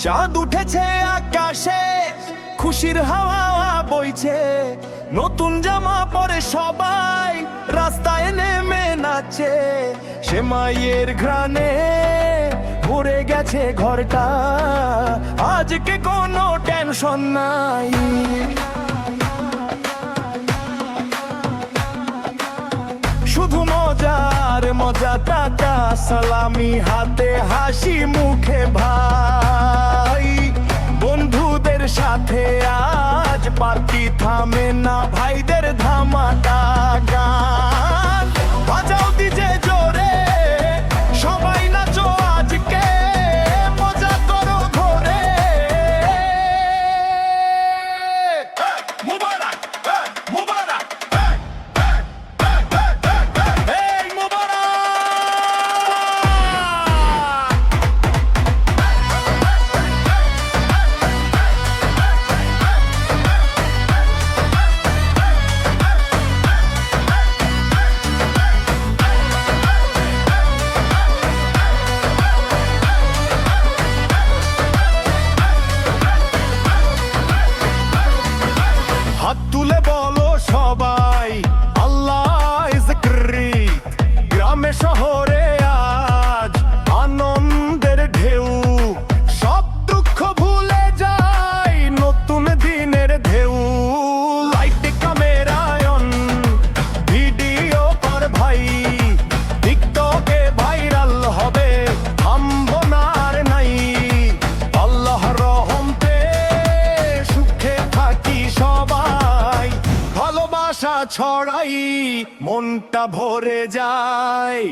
চাঁদ উঠেছে আকাশে, খুশির হাওয়া বইছে, নতুন জামা পরে সবাই রাস্তায় নেমে নাচে। সেমাইয়ের ঘ্রাণে ভরে গেছে ঘরটা, আজকে কোনো টেনশন নাই। শুধু মজার মজা, টাকা সালামি হাতে, হাসি মুখে ভাই। বন্ধুদের সাথে আজ পার্টি থামে না, ভাইদের ধামাকা গান বাজাও ডিজে জোরে, সবাই নাচো আজকে, মজা করো ধরে। মুবারক মুবারক হাত তুলে বলো সবাই আল্লাহ ইজ গ্রেট। গ্রামে শহরে আজ আনন্দের ঢেউ, সব দুঃখ ভুলে যায় নতুন দিনের ঢেউ। লাইট ক্যামেরায় অন, ভিডিও কর ভাই, টিকটকে ভাইরাল হবে, থামবো না আর নাই। আল্লাহর রহমতে সুখে থাকি সবাই, ভালোবাসা ছড়াই মনটা ভরে যায়।